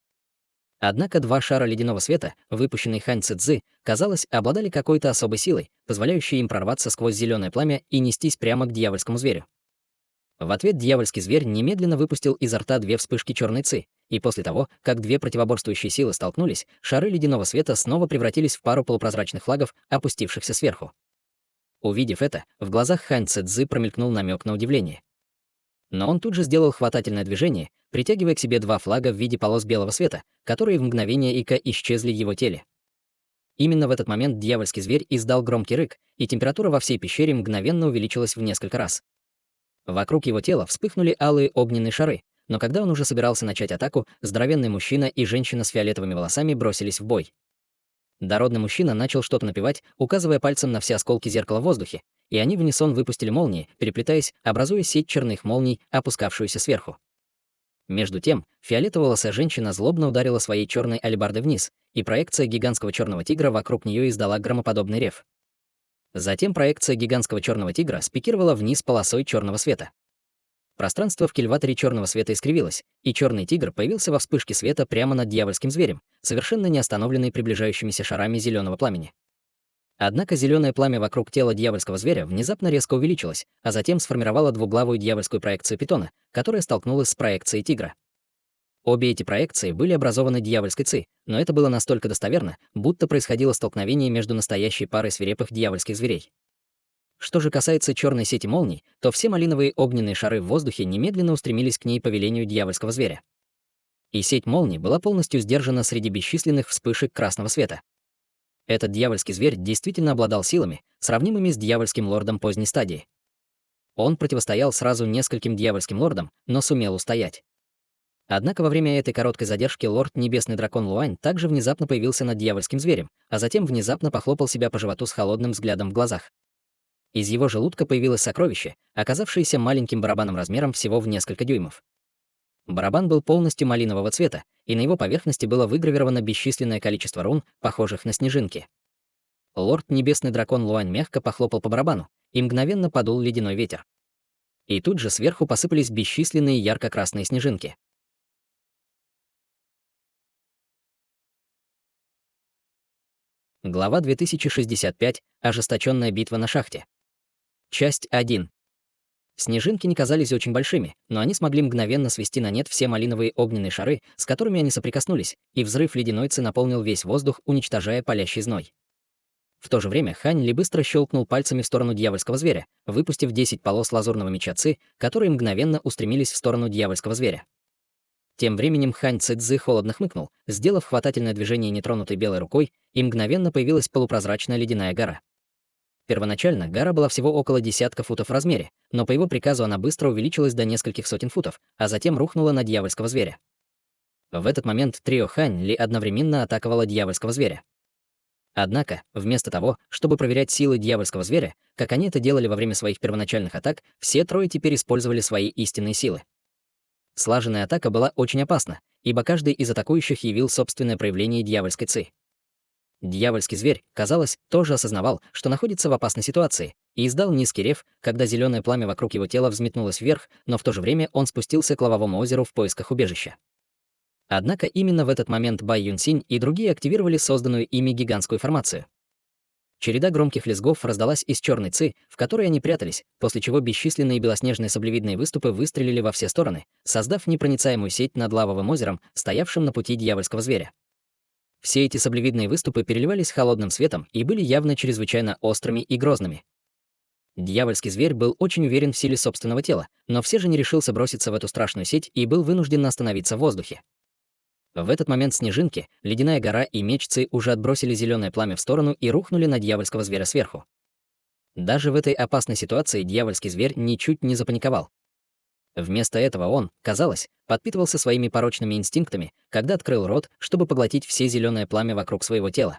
Однако два шара ледяного света, выпущенные Хань Цзы, казалось, обладали какой-то особой силой, позволяющей им прорваться сквозь зеленое пламя и нестись прямо к дьявольскому зверю. В ответ дьявольский зверь немедленно выпустил изо рта две вспышки черной ци, и после того, как две противоборствующие силы столкнулись, шары ледяного света снова превратились в пару полупрозрачных флагов, опустившихся сверху. Увидев это, в глазах Хань Цзы промелькнул намек на удивление. Но он тут же сделал хватательное движение, притягивая к себе два флага в виде полос белого света, которые в мгновение ока исчезли в его теле. Именно в этот момент дьявольский зверь издал громкий рык, и температура во всей пещере мгновенно увеличилась в несколько раз. Вокруг его тела вспыхнули алые огненные шары, но когда он уже собирался начать атаку, здоровенный мужчина и женщина с фиолетовыми волосами бросились в бой. Дородный мужчина начал что-то напевать, указывая пальцем на все осколки зеркала в воздухе, и они в унисон выпустили молнии, переплетаясь, образуя сеть черных молний, опускавшуюся сверху. Между тем, фиолетово-волосая женщина злобно ударила своей черной алебардой вниз, и проекция гигантского черного тигра вокруг нее издала громоподобный рев. Затем проекция гигантского черного тигра спикировала вниз полосой черного света. Пространство в кильваторе черного света искривилось, и черный тигр появился во вспышке света прямо над дьявольским зверем, совершенно не остановленный приближающимися шарами зеленого пламени. Однако зеленое пламя вокруг тела дьявольского зверя внезапно резко увеличилось, а затем сформировало двуглавую дьявольскую проекцию питона, которая столкнулась с проекцией тигра. Обе эти проекции были образованы дьявольской ци, но это было настолько достоверно, будто происходило столкновение между настоящей парой свирепых дьявольских зверей. Что же касается черной сети молний, то все малиновые огненные шары в воздухе немедленно устремились к ней по велению дьявольского зверя. И сеть молний была полностью сдержана среди бесчисленных вспышек красного света. Этот дьявольский зверь действительно обладал силами, сравнимыми с дьявольским лордом поздней стадии. Он противостоял сразу нескольким дьявольским лордам, но сумел устоять. Однако во время этой короткой задержки лорд Небесный Дракон Луань также внезапно появился над дьявольским зверем, а затем внезапно похлопал себя по животу с холодным взглядом в глазах. Из его желудка появилось сокровище, оказавшееся маленьким барабаном размером всего в несколько дюймов. Барабан был полностью малинового цвета, и на его поверхности было выгравировано бесчисленное количество рун, похожих на снежинки. Лорд Небесный Дракон Луань мягко похлопал по барабану, и мгновенно подул ледяной ветер. И тут же сверху посыпались бесчисленные ярко-красные снежинки. Глава 2065. Ожесточенная битва на шахте. Часть 1. Снежинки не казались очень большими, но они смогли мгновенно свести на нет все малиновые огненные шары, с которыми они соприкоснулись, и взрыв ледяной ци наполнил весь воздух, уничтожая палящий зной. В то же время Хань Ли быстро щелкнул пальцами в сторону дьявольского зверя, выпустив 10 полос лазурного меча ци, которые мгновенно устремились в сторону дьявольского зверя. Тем временем Хань Цзы холодно хмыкнул, сделав хватательное движение нетронутой белой рукой, и мгновенно появилась полупрозрачная ледяная гора. Первоначально гора была всего около десятка футов в размере, но по его приказу она быстро увеличилась до нескольких сотен футов, а затем рухнула на дьявольского зверя. В этот момент трио Хань Ли одновременно атаковало дьявольского зверя. Однако, вместо того, чтобы проверять силы дьявольского зверя, как они это делали во время своих первоначальных атак, все трое теперь использовали свои истинные силы. Слаженная атака была очень опасна, ибо каждый из атакующих явил собственное проявление дьявольской ци. Дьявольский зверь, казалось, тоже осознавал, что находится в опасной ситуации, и издал низкий рев, когда зеленое пламя вокруг его тела взметнулось вверх, но в то же время он спустился к лавовому озеру в поисках убежища. Однако именно в этот момент Бай Юньсинь и другие активировали созданную ими гигантскую формацию. Череда громких лязгов раздалась из черной ци, в которой они прятались, после чего бесчисленные белоснежные саблевидные выступы выстрелили во все стороны, создав непроницаемую сеть над лавовым озером, стоявшим на пути дьявольского зверя. Все эти саблевидные выступы переливались холодным светом и были явно чрезвычайно острыми и грозными. Дьявольский зверь был очень уверен в силе собственного тела, но все же не решился броситься в эту страшную сеть и был вынужден остановиться в воздухе. В этот момент снежинки, ледяная гора и меч ци уже отбросили зеленое пламя в сторону и рухнули на дьявольского зверя сверху. Даже в этой опасной ситуации дьявольский зверь ничуть не запаниковал. Вместо этого он, казалось, подпитывался своими порочными инстинктами, когда открыл рот, чтобы поглотить все зеленое пламя вокруг своего тела.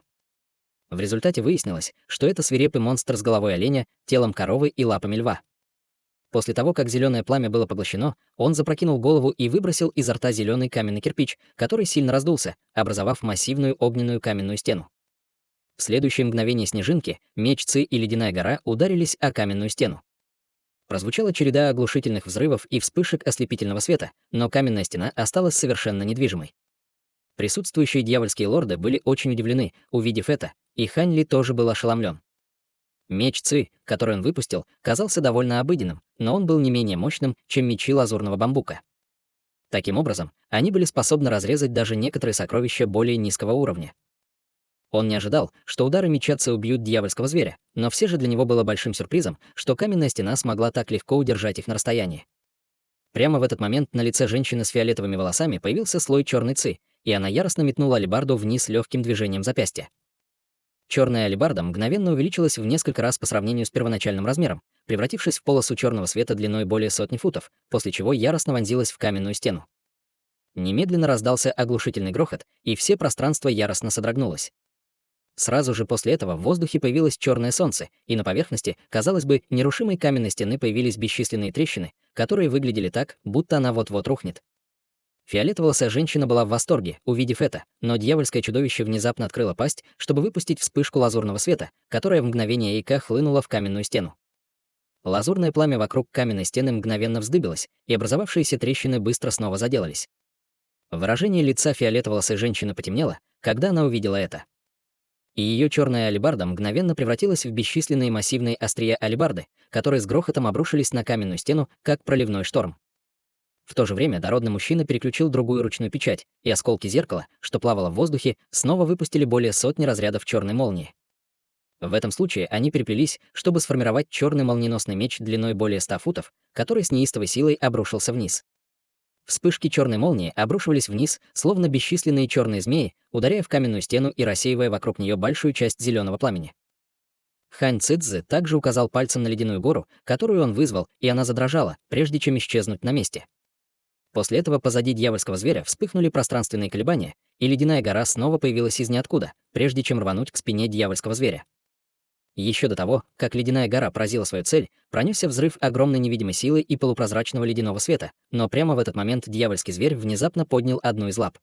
В результате выяснилось, что это свирепый монстр с головой оленя, телом коровы и лапами льва. После того, как зеленое пламя было поглощено, он запрокинул голову и выбросил изо рта зеленый каменный кирпич, который сильно раздулся, образовав массивную огненную каменную стену. В следующее мгновение снежинки, меч Ци и ледяная гора ударились о каменную стену. Прозвучала череда оглушительных взрывов и вспышек ослепительного света, но каменная стена осталась совершенно недвижимой. Присутствующие дьявольские лорды были очень удивлены, увидев это, и Хань Ли тоже был ошеломлен. Меч Ци, который он выпустил, казался довольно обыденным, но он был не менее мощным, чем мечи лазурного бамбука. Таким образом, они были способны разрезать даже некоторые сокровища более низкого уровня. Он не ожидал, что удары меча Ци убьют дьявольского зверя, но все же для него было большим сюрпризом, что каменная стена смогла так легко удержать их на расстоянии. Прямо в этот момент на лице женщины с фиолетовыми волосами появился слой черной Ци, и она яростно метнула алебарду вниз легким движением запястья. Черная алебарда мгновенно увеличилась в несколько раз по сравнению с первоначальным размером, превратившись в полосу черного света длиной более сотни футов, после чего яростно вонзилась в каменную стену. Немедленно раздался оглушительный грохот, и все пространство яростно содрогнулось. Сразу же после этого в воздухе появилось черное солнце, и на поверхности, казалось бы, нерушимой каменной стены появились бесчисленные трещины, которые выглядели так, будто она вот-вот рухнет. Фиолетоволосая женщина была в восторге, увидев это, но дьявольское чудовище внезапно открыло пасть, чтобы выпустить вспышку лазурного света, которая в мгновение ока хлынула в каменную стену. Лазурное пламя вокруг каменной стены мгновенно вздыбилось, и образовавшиеся трещины быстро снова заделались. Выражение лица фиолетоволосой женщины потемнело, когда она увидела это. И ее черная алебарда мгновенно превратилась в бесчисленные массивные острия алебарды, которые с грохотом обрушились на каменную стену, как проливной шторм. В то же время дородный мужчина переключил другую ручную печать, и осколки зеркала, что плавало в воздухе, снова выпустили более сотни разрядов черной молнии. В этом случае они переплелись, чтобы сформировать черный молниеносный меч длиной более 100 футов, который с неистовой силой обрушился вниз. Вспышки черной молнии обрушивались вниз, словно бесчисленные черные змеи, ударяя в каменную стену и рассеивая вокруг нее большую часть зеленого пламени. Хань Цидзи также указал пальцем на ледяную гору, которую он вызвал, и она задрожала, прежде чем исчезнуть на месте. После этого позади дьявольского зверя вспыхнули пространственные колебания, и ледяная гора снова появилась из ниоткуда, прежде чем рвануть к спине дьявольского зверя. Еще до того, как ледяная гора поразила свою цель, пронесся взрыв огромной невидимой силы и полупрозрачного ледяного света, но прямо в этот момент дьявольский зверь внезапно поднял одну из лап.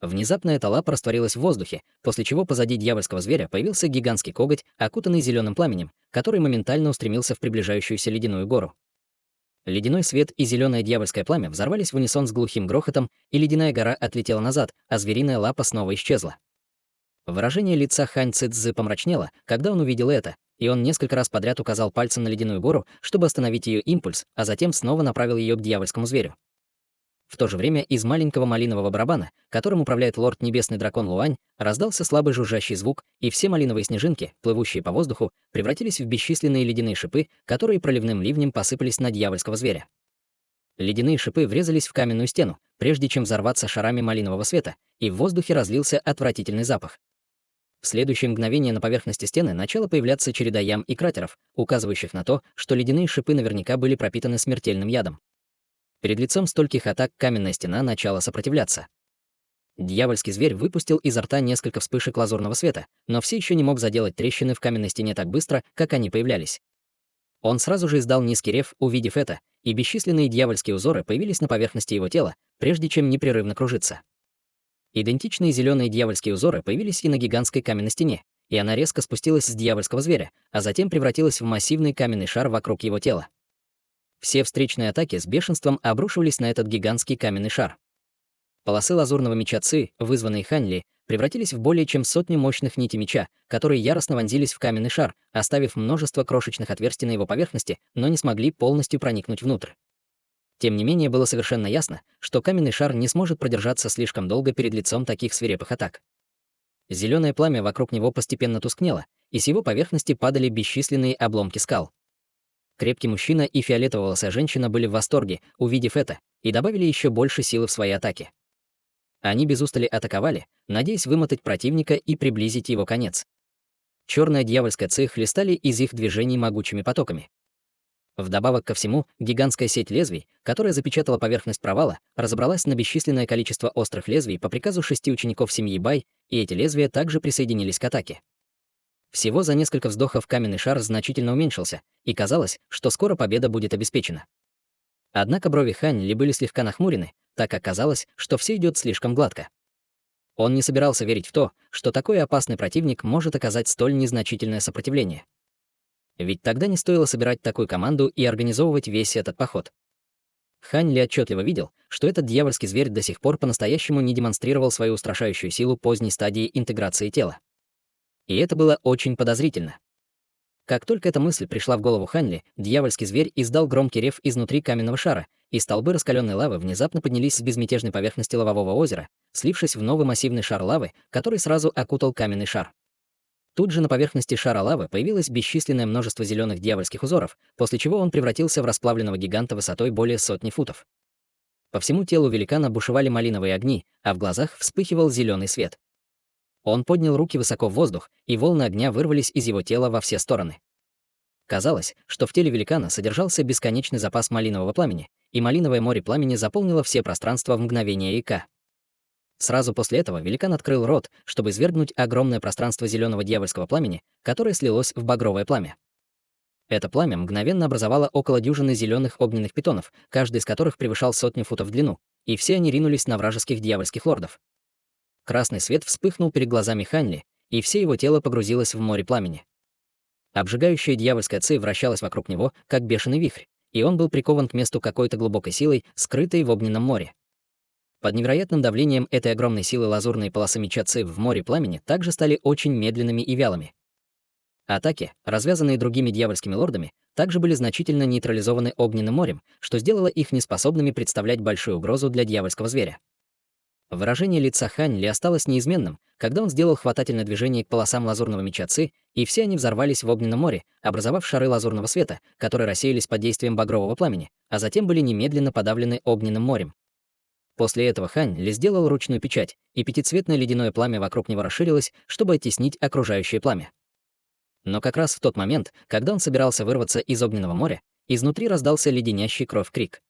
Внезапно эта лапа растворилась в воздухе, после чего позади дьявольского зверя появился гигантский коготь, окутанный зеленым пламенем, который моментально устремился в приближающуюся ледяную гору. Ледяной свет и зеленое дьявольское пламя взорвались в унисон с глухим грохотом, и ледяная гора отлетела назад, а звериная лапа снова исчезла. Выражение лица Хань Цидзы помрачнело, когда он увидел это, и он несколько раз подряд указал пальцем на ледяную гору, чтобы остановить ее импульс, а затем снова направил ее к дьявольскому зверю. В то же время из маленького малинового барабана, которым управляет лорд Небесный Дракон Луань, раздался слабый жужжащий звук, и все малиновые снежинки, плывущие по воздуху, превратились в бесчисленные ледяные шипы, которые проливным ливнем посыпались на дьявольского зверя. Ледяные шипы врезались в каменную стену, прежде чем взорваться шарами малинового света, и в воздухе разлился отвратительный запах. В следующее мгновение на поверхности стены начала появляться череда ям и кратеров, указывающих на то, что ледяные шипы наверняка были пропитаны смертельным ядом. Перед лицом стольких атак каменная стена начала сопротивляться. Дьявольский зверь выпустил изо рта несколько вспышек лазурного света, но все еще не мог заделать трещины в каменной стене так быстро, как они появлялись. Он сразу же издал низкий рев, увидев это, и бесчисленные дьявольские узоры появились на поверхности его тела, прежде чем непрерывно кружиться. Идентичные зеленые дьявольские узоры появились и на гигантской каменной стене, и она резко спустилась с дьявольского зверя, а затем превратилась в массивный каменный шар вокруг его тела. Все встречные атаки с бешенством обрушивались на этот гигантский каменный шар. Полосы лазурного меча Ци, вызванные Хань Ли, превратились в более чем сотню мощных нитей меча, которые яростно вонзились в каменный шар, оставив множество крошечных отверстий на его поверхности, но не смогли полностью проникнуть внутрь. Тем не менее, было совершенно ясно, что каменный шар не сможет продержаться слишком долго перед лицом таких свирепых атак. Зеленое пламя вокруг него постепенно тускнело, и с его поверхности падали бесчисленные обломки скал. Крепкий мужчина и фиолетово-волосая женщина были в восторге, увидев это, и добавили еще больше силы в свои атаки. Они без устали атаковали, надеясь вымотать противника и приблизить его конец. Черная дьявольская Ци хлестали из их движений могучими потоками. Вдобавок ко всему, гигантская сеть лезвий, которая запечатала поверхность провала, разобралась на бесчисленное количество острых лезвий по приказу 6 учеников семьи Бай, и эти лезвия также присоединились к атаке. Всего за несколько вздохов каменный шар значительно уменьшился, и казалось, что скоро победа будет обеспечена. Однако брови Хань Ли были слегка нахмурены, так как казалось, что все идет слишком гладко. Он не собирался верить в то, что такой опасный противник может оказать столь незначительное сопротивление. Ведь тогда не стоило собирать такую команду и организовывать весь этот поход. Хань Ли отчетливо видел, что этот дьявольский зверь до сих пор по-настоящему не демонстрировал свою устрашающую силу поздней стадии интеграции тела. И это было очень подозрительно. Как только эта мысль пришла в голову Хань Ли, дьявольский зверь издал громкий рев изнутри каменного шара, и столбы раскаленной лавы внезапно поднялись с безмятежной поверхности лавового озера, слившись в новый массивный шар лавы, который сразу окутал каменный шар. Тут же на поверхности шара лавы появилось бесчисленное множество зеленых дьявольских узоров, после чего он превратился в расплавленного гиганта высотой более 100 футов. По всему телу великана бушевали малиновые огни, а в глазах вспыхивал зеленый свет. Он поднял руки высоко в воздух, и волны огня вырвались из его тела во все стороны. Казалось, что в теле великана содержался бесконечный запас малинового пламени, и малиновое море пламени заполнило все пространства в мгновение ика. Сразу после этого великан открыл рот, чтобы извергнуть огромное пространство зеленого дьявольского пламени, которое слилось в багровое пламя. Это пламя мгновенно образовало около дюжины зеленых огненных питонов, каждый из которых превышал 100 футов в длину, и все они ринулись на вражеских дьявольских лордов. Красный свет вспыхнул перед глазами Хань Ли, и все его тело погрузилось в море пламени. Обжигающая дьявольская ци вращалась вокруг него, как бешеный вихрь, и он был прикован к месту какой-то глубокой силой, скрытой в огненном море. Под невероятным давлением этой огромной силы лазурные полосы меча ци в море пламени также стали очень медленными и вялыми. Атаки, развязанные другими дьявольскими лордами, также были значительно нейтрализованы огненным морем, что сделало их неспособными представлять большую угрозу для дьявольского зверя. Выражение лица Хань Ли осталось неизменным, когда он сделал хватательное движение к полосам лазурного меча ци, и все они взорвались в огненном море, образовав шары лазурного света, которые рассеялись под действием багрового пламени, а затем были немедленно подавлены огненным морем. После этого Хань Ли сделал ручную печать, и пятицветное ледяное пламя вокруг него расширилось, чтобы оттеснить окружающее пламя. Но как раз в тот момент, когда он собирался вырваться из огненного моря, изнутри раздался леденящий кровь крик.